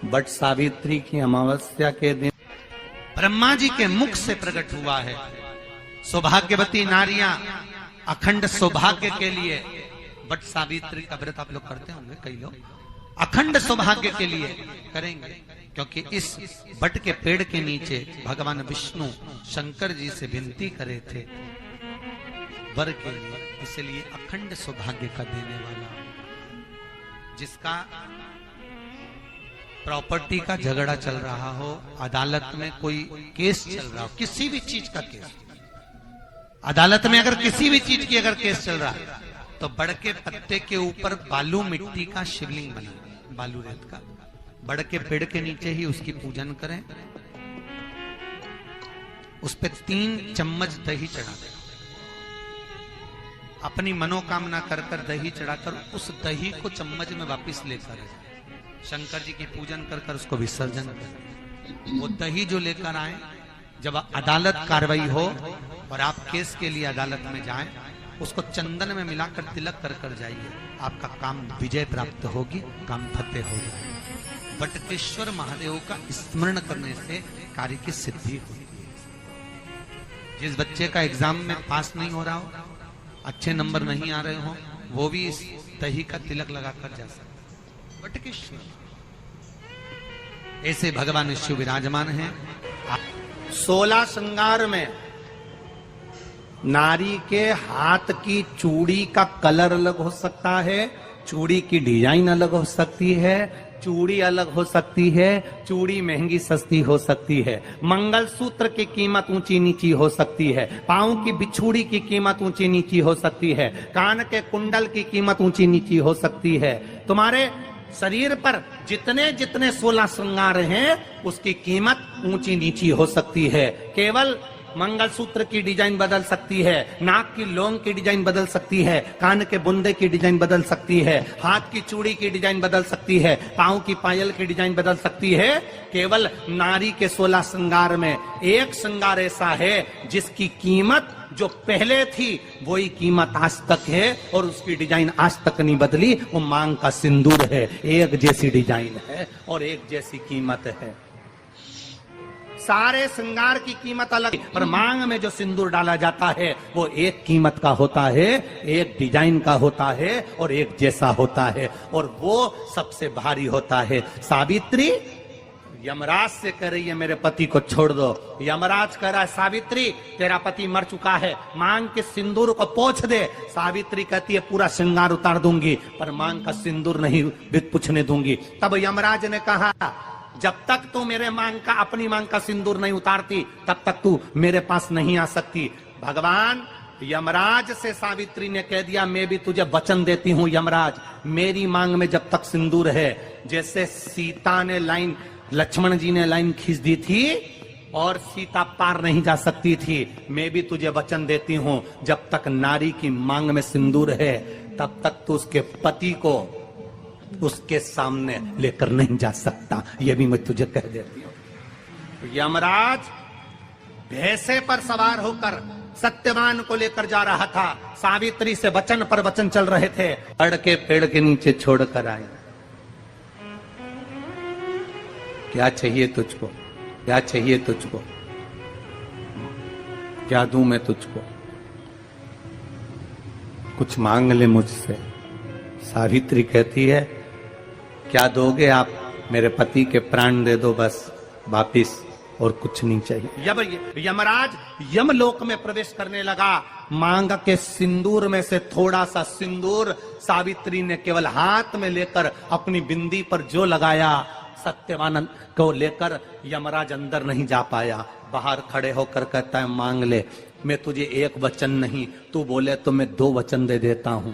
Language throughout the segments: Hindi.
बट सावित्री की अमावस्या के दिन ब्रह्मा जी के मुख से प्रकट हुआ है। सौभाग्यवती नारियां अखंड सौभाग्य के लिए बट सावित्री का व्रत आप लोग करते होंगे, कई लोग अखंड सौभाग्य के लिए करेंगे, क्योंकि इस बट के पेड़ के नीचे भगवान विष्णु शंकर जी से विनती करे थे वर के लिए, इसलिए अखंड सौभाग्य का देने वाला, जिसका प्रॉपर्टी का झगड़ा चल रहा हो, अदालत में कोई केस चल रहा हो, किसी भी चीज का केस, अदालत में अगर किसी भी चीज की अगर केस चल रहा है तो बड़ के पत्ते के ऊपर बालू मिट्टी का शिवलिंग बना, बालू रेत का, बड़ के पेड़ के नीचे ही उसकी पूजन करें, उस पे 3 चम्मच दही चढ़ा दें, अपनी मनोकामना कर कर दही चढ़ाकर उस दही को चम्मच में वापस लेकर शंकर जी की पूजन कर कर उसको विसर्जन करें। वो दही जो लेकर आए, जब अदालत कार्रवाई हो और आप केस के लिए अदालत में जाएं, उसको चंदन में मिलाकर तिलक कर कर जाइए, आपका काम विजय प्राप्त होगी, काम फतेह हो जाएगा। बटकेश्वर महादेव का स्मरण करने से कार्य की सिद्धि होती है। जिस बच्चे का एग्जाम में पास नहीं हो रहा हो, अच्छे नंबर नहीं आ रहे हो, वो भी इस दही का तिलक लगाकर जा सकता। बटकेश्वर ऐसे भगवान शिव विराजमान हैं। 16 श्रृंगार में नारी के हाथ की चूड़ी का कलर अलग हो सकता है, चूड़ी की डिजाइन अलग हो सकती है, चूड़ी अलग हो सकती है, चूड़ी महंगी सस्ती हो सकती है, मंगलसूत्र की कीमत ऊंची नीची हो सकती है, पांव की बिछुड़ी की कीमत ऊंची नीची हो सकती है, कान के कुंडल की कीमत ऊंची नीची हो सकती है। तुम्हारे शरीर पर जितने जितने 16 श्रृंगार हैं उसकी कीमत ऊंची नीची हो सकती है। केवल मंगलसूत्र की डिजाइन बदल सकती है, नाक की लौंग की डिजाइन बदल सकती है, कान के बुंदे की डिजाइन बदल सकती है, हाथ की चूड़ी की डिजाइन बदल सकती है, पांव की पायल की डिजाइन बदल सकती है। केवल नारी के 16 श्रृंगार में एक श्रृंगार ऐसा है जिसकी कीमत जो पहले थी वही कीमत आज तक है और उसकी डिजाइन आज तक नहीं बदली। वो मांग का सिंदूर है, एक जैसी डिजाइन है और एक जैसी कीमत है। सारे श्रृंगार की कीमत अलग, पर मांग में जो सिंदूर डाला जाता है वो एक कीमत का होता है, एक डिजाइन का होता है और एक जैसा होता है, और वो सबसे भारी होता है। सावित्री यमराज से कह रही है मेरे पति को छोड़ दो। यमराज कह रहा है सावित्री तेरा पति मर चुका है, मांग के सिंदूर को पोंछ दे। सावित्री कहती है पूरा श्रृंगार उतार दूंगी पर मांग का सिंदूर नहीं पूछने दूंगी। तब यमराज ने कहा जब तक तू मेरे मांग का अपनी मांग का सिंदूर नहीं उतारती तब तक तू मेरे पास नहीं आ सकती। भगवान यमराज से सावित्री ने कह दिया मैं भी तुझे वचन देती हूं यमराज, मेरी मांग में जब तक सिंदूर है, जैसे सीता ने लाइन, लक्ष्मण जी ने लाइन खींच दी थी और सीता पार नहीं जा सकती थी, मैं भी तुझे वचन देती हूं जब तक नारी की मांग में सिंदूर है तब तक तू उसके पति को उसके सामने लेकर नहीं जा सकता। यह भी मैं तुझे कह देती हूं। यमराज भैंसे पर सवार होकर सत्यवान को लेकर जा रहा था, सावित्री से वचन पर वचन चल रहे थे, अड़ के पेड़ के नीचे छोड़कर आए। क्या चाहिए तुझको, क्या चाहिए तुझको, क्या दूं मैं तुझको, कुछ मांग ले मुझसे। सावित्री कहती है क्या दोगे आप, मेरे पति के प्राण दे दो बस वापिस, और कुछ नहीं चाहिए। यमराज यमलोक में प्रवेश करने लगा, मांग के सिंदूर में से थोड़ा सा सिंदूर सावित्री ने केवल हाथ में लेकर अपनी बिंदी पर जो लगाया, सत्यवान को लेकर यमराज अंदर नहीं जा पाया। बाहर खड़े होकर कहता है मांग ले, मैं तुझे एक वचन नहीं, तू बोले तो मैं 2 वचन दे देता हूं,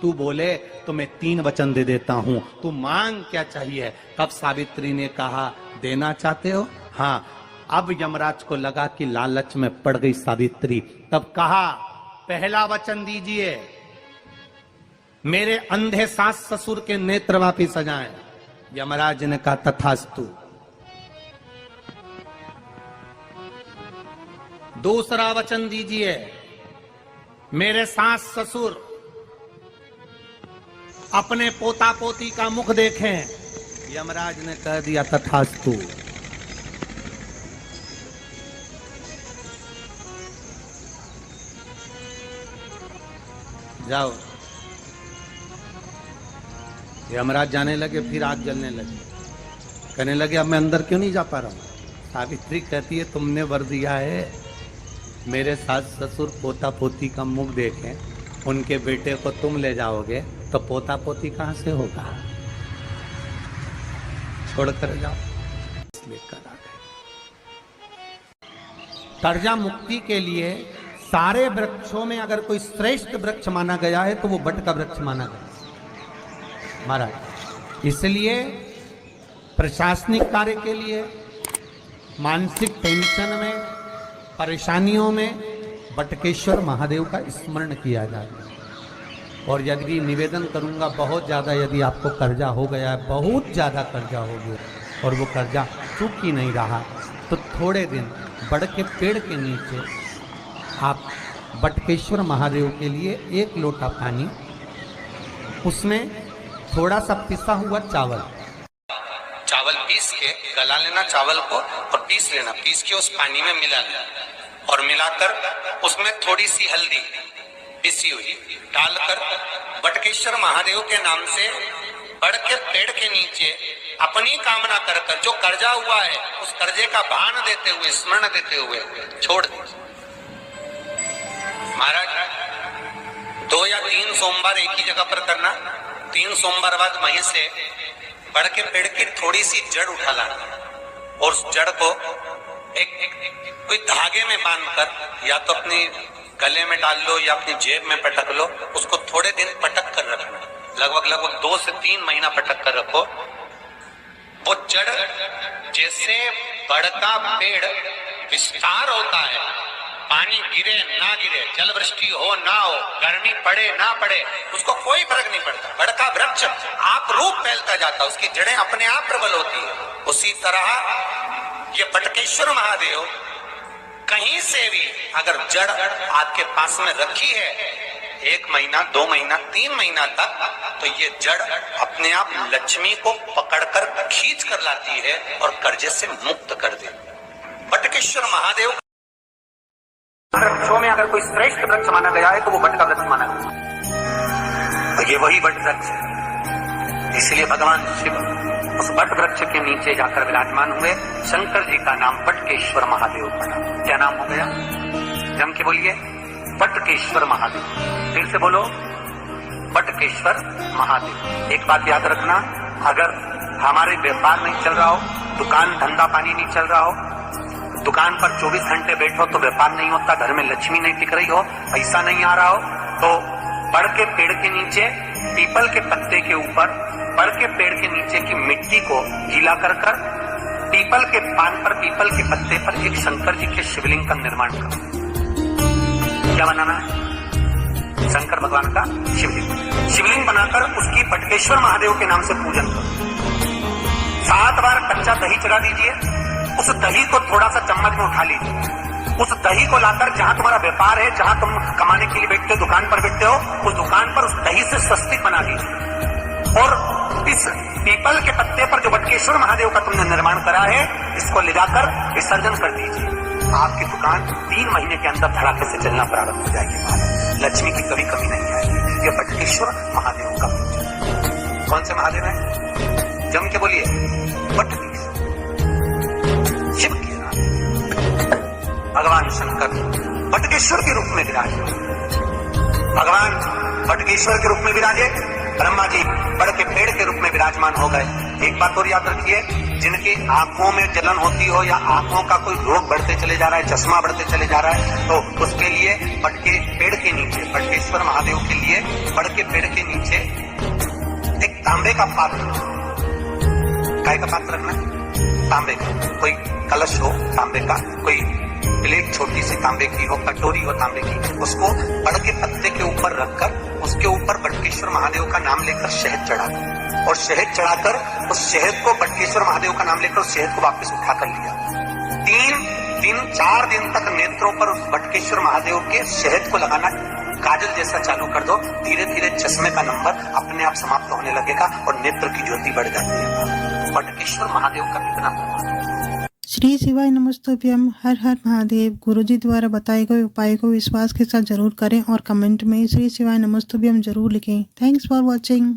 तू बोले तो मैं 3 वचन दे देता हूं, तू मांग क्या चाहिए। तब सावित्री ने कहा देना चाहते हो, हाँ। अब यमराज को लगा कि लालच में पड़ गई सावित्री, तब कहा पहला वचन दीजिए, मेरे अंधे सास ससुर के नेत्र वापिस आ जाएं। यमराज ने कहा तथास्तु। दूसरा वचन दीजिए, मेरे सास ससुर अपने पोता पोती का मुख देखें। यमराज ने कह दिया तथास्तु। जाओ। यमराज जाने लगे, फिर आग जलने लगी। कहने लगे अब मैं अंदर क्यों नहीं जा पा रहा हूं? सावित्री कहती है तुमने वर दिया है मेरे सास ससुर पोता पोती का मुख देखें, उनके बेटे को तुम ले जाओगे तो पोता पोती कहां से होगा? छोड़कर जाओ। लेकर आ गए। कर्जा मुक्ति के लिए सारे वृक्षों में अगर कोई श्रेष्ठ वृक्ष माना गया है तो वो बट का वृक्ष माना गया महाराज। इसलिए प्रशासनिक कार्य के लिए, मानसिक टेंशन में, परेशानियों में बटकेश्वर महादेव का स्मरण किया जाए। और यदि निवेदन करूंगा, बहुत ज्यादा यदि आपको कर्जा हो गया है, बहुत ज्यादा कर्जा हो गया और वो कर्जा चूक ही नहीं रहा, तो थोड़े दिन बड़ के पेड़ के नीचे आप बटकेश्वर महादेव के लिए 1 लोटा पानी, उसमें थोड़ा सा पिसा हुआ चावल पीस के गला लेना चावल को और पीस लेना, पीस के उस पानी में मिला लेना और मिलाकर उसमें थोड़ी सी हल्दी पिसी हुई डालकर बटकेश्वर महादेव के नाम से बड़ के पेड़ के नीचे अपनी कामना कर कर जो कर्जा हुआ है उस कर्जे का भान देते हुए, स्मरण देते हुए छोड़ दे। महाराज 2 या 3 सोमवार एक ही जगह पर करना। 3 सोमवार बाद वहीं से बड़ के पेड़ की थोड़ी सी जड़ उठा लाना और उस जड़ को एक कोई धागे में बांधकर या तो अपनी गले में डाल लो या अपनी जेब में पटक लो, उसको थोड़े दिन पटक कर रखना, लगभग 2 से 3 महीना पटक कर रखो। वो जड़ जैसे बड़ का पेड़ विस्तार होता है, पानी गिरे ना गिरे, जल वृष्टि हो ना हो, गर्मी पड़े ना पड़े, उसको कोई फर्क नहीं पड़ता। बड़ का वृक्ष आप रूप फैलता जाता, उसकी जड़ें अपने आप प्रबल होती है। उसी तरह ये बटकेश्वर महादेव कहीं से भी अगर जड़ आपके पास में रखी है 1 महीना, 2 महीना, 3 महीना तक, तो ये जड़ अपने आप लक्ष्मी को पकड़कर खींच कर लाती है और कर्जे से मुक्त कर दे। बटकेश्वर महादेव वृक्षों में अगर कोई श्रेष्ठ वृक्ष माना गया है तो वो बट का वृक्ष माना गया, तो ये वही बट वृक्ष है। इसलिए भगवान शिव उस बट वृक्ष के नीचे जाकर विराजमान हुए। शंकर जी का नाम बटकेश्वर महादेव पड़ा। क्या नाम हो गया? जम के बोलिए, बटकेश्वर महादेव। फिर से बोलो, बटकेश्वर महादेव। एक बात याद रखना, अगर हमारे व्यापार नहीं चल रहा हो, दुकान धंधा पानी नहीं चल रहा हो, दुकान पर 24 घंटे बैठो तो व्यापार नहीं होता, घर में लक्ष्मी नहीं टिक रही हो, पैसा नहीं आ रहा हो, तो बड़ के पेड़ के नीचे, पीपल के पत्ते के ऊपर, बड़ के पेड़ के नीचे की मिट्टी को गीला कर कर पीपल के पान पर, पीपल के पत्ते पर एक शंकर जी के शिवलिंग का निर्माण करो। क्या बनाना है? शंकर भगवान का शिवलिंग। शिवलिंग बनाकर उसकी बटकेश्वर महादेव के नाम से पूजन करो। 7 बार कच्चा दही चढ़ा दीजिए। उस दही को थोड़ा सा चम्मच में उठा लीजिए। उस दही को लाकर जहां तुम्हारा व्यापार है, जहां तुम कमाने के लिए बैठते हो, दुकान पर बैठते हो, उस दुकान पर उस दही से स्वस्तिक बना दीजिए और इस पीपल के पत्ते पर जो बटकेश्वर महादेव का तुमने निर्माण करा है, इसको ले जाकर विसर्जन कर दीजिए। आपकी दुकान 3 महीने के अंदर धड़ाके से चलना प्रारंभ हो जाएगी। लक्ष्मी की कभी कमी नहीं आएगी। ये बटकेश्वर महादेव का पूजन। कौन से महादेव है? जम के बोलिए, बटकेश्वर शिव के नाम। भगवान शंकर बटकेश्वर के रूप में विराजे। भगवान बटकेश्वर के रूप में विराजे, ब्रह्मा जी बड़ के पेड़ के रूप में विराजमान हो गए। एक बात और याद रखिए, जिनकी आंखों में जलन होती हो या आंखों का कोई रोग बढ़ते चले जा रहा है, चश्मा बढ़ते चले जा रहा है, तो उसके लिए बड़ के पेड़ के नीचे, बटकेश्वर महादेव के लिए बड़ के पेड़ के नीचे एक तांबे का पात्र, काय का पात्र रखना? तांबे का। कोई कलश हो तांबे का, कोई प्लेट छोटी सी तांबे की हो, कटोरी हो तांबे की, उसको बड़ के पत्ते के ऊपर रखकर उसके ऊपर बटकेश्वर महादेव का नाम लेकर शहद चढ़ा दो और शहद चढ़ाकर उस शहद को, बटकेश्वर महादेव का नाम लेकर उस शहद को वापस उठा कर लिया। 4 दिन तक नेत्रों पर उस बटकेश्वर महादेव के शहद को लगाना काजल जैसा चालू कर दो। धीरे धीरे चश्मे का नंबर अपने आप समाप्त होने लगेगा और नेत्र की ज्योति बढ़ जाती है। बटकेश्वर महादेव का कितना प्रभाव। श्री शिवाय नमस्तुभ्यम। हर हर महादेव। गुरुजी द्वारा बताए गए उपाय को विश्वास के साथ जरूर करें और कमेंट में श्री शिवाय नमस्तुभ्यम जरूर लिखें। Thanks for watching.